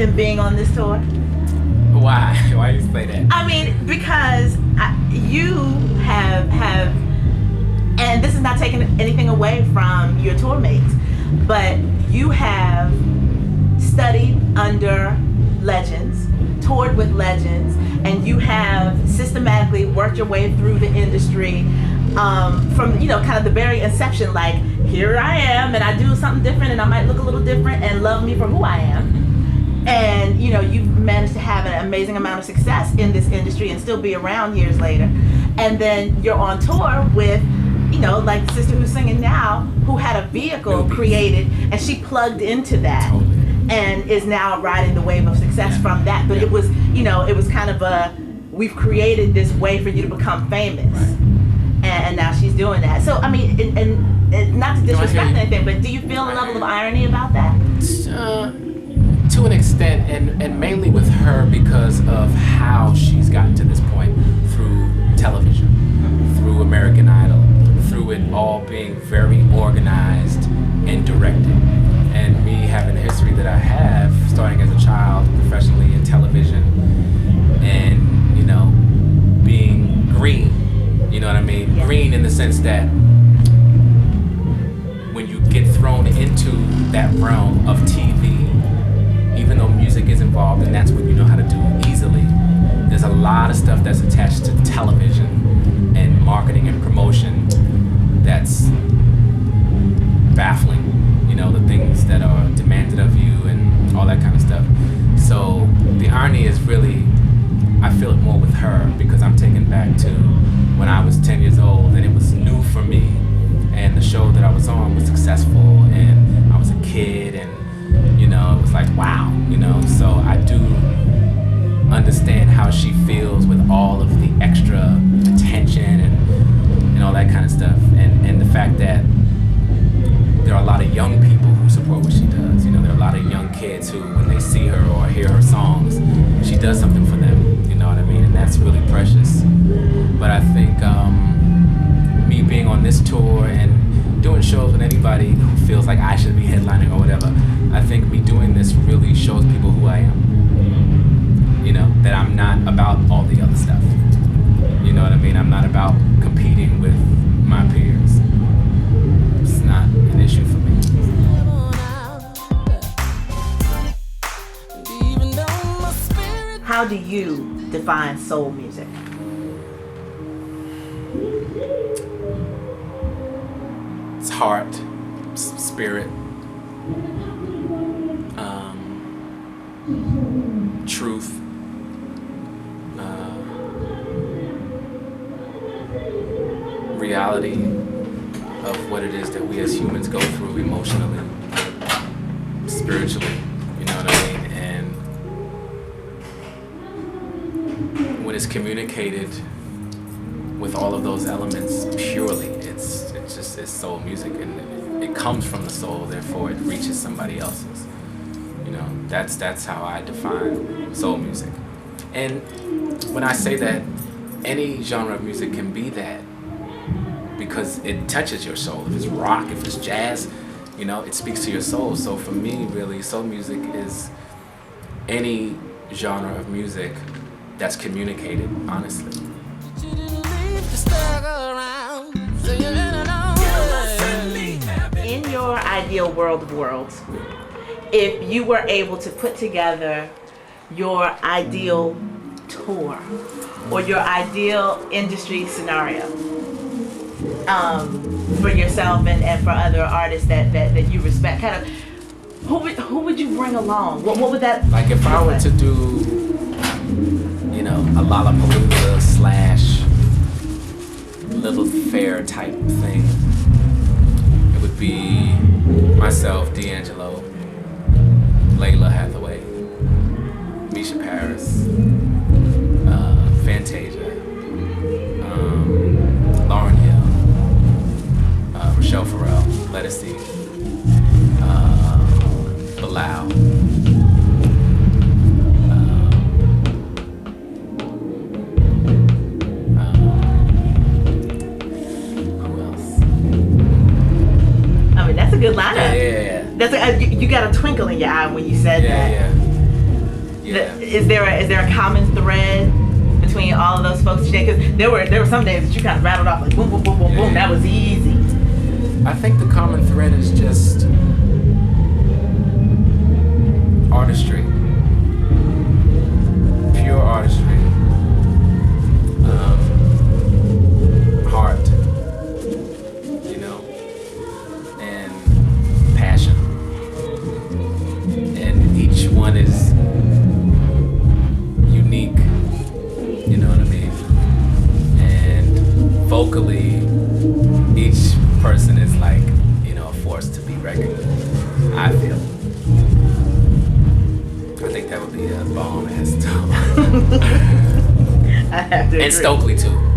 in being on this tour? Why? Why do you say that? I mean, because you have, and this is not taking anything away from your tour mates, but you have studied under legends, toured with legends, and you have systematically worked your way through the industry from, you know, kind of the very inception, like, here I am, and I do something different, and I might look a little different, and love me for who I am. And, you know, you've managed to have an amazing amount of success in this industry and still be around years later. And then you're on tour with, you know, like the sister who's singing now, who had a vehicle created, and she plugged into that. Totally. And is now riding the wave of success from that. But it was, you know, it was kind of we've created this way for you to become famous. Right. And now she's doing that. So, I mean, and not to disrespect anything, but do you feel a level of irony about that? To an extent, and mainly with her because of how she's gotten to this point through television, through American Idol, through it all being very organized and directed. And me having the history that I have, starting as a child, professionally in television, and, you know, being green, you know what I mean? Yeah. Green in the sense that when you get thrown into that realm of TV, even though music is involved and that's what you know how to do easily, there's a lot of stuff that's attached to television and marketing and promotion that's baffling. You know, the things that are demanded of you and all that kind of stuff. So the irony is really, I feel it more with her because I'm taken back to when I was 10 years old and it was new for me, and the show that I was on was successful, and I was a kid, and you know, it was like, wow, you know. So I do understand how she feels with all of the extra attention and all that kind of stuff, and the fact that there are a lot of young people who support what she does. You know, there are a lot of young kids who, when they see her or hear her songs, she does something for them. You know what I mean? And that's really precious. But I think me being on this tour and doing shows with anybody who feels like I should be headlining or whatever, I think me doing this really shows people who I am. You know, that I'm not about all the other stuff. You know what I mean? I'm not about competing with my peers. It's not an issue for me. How do you define soul music? It's heart, spirit, truth, reality of what it is that we as humans go through emotionally, spiritually, you know what I mean? And when it's communicated with all of those elements purely, it's soul music, and it comes from the soul, therefore it reaches somebody else's. You know, that's how I define soul music. And when I say that, any genre of music can be that because it touches your soul. If it's rock, if it's jazz, you know, it speaks to your soul. So for me, really, soul music is any genre of music that's communicated honestly. In your ideal world of worlds, if you were able to put together your ideal tour or your ideal industry scenario for yourself and for other artists that you respect, kind of, who would you bring along? What would that like if I were to do, you know, a Lollapalooza / little fair type thing, it would be myself, D'Angelo, Layla Hathaway, Misha Paris, Fantasia, Lauryn Hill, Rochelle Farrell, Lettucey, Bilal, who else? I mean, that's a good lineup. Yeah. That's you got a twinkle in your eye when you said that. Yeah. Yeah. Is there a common thread between all of those folks today? Because there were some days that you kind of rattled off like boom, boom, boom, boom, boom. That was easy. I think the common thread is just artistry, pure artistry, heart, you know, and passion, and each one is unique, you know what I mean, and vocally each person is like, you know, a force to be reckoned with, I feel. I think that would be a bomb ass tone. I have to agree. And Stokely too.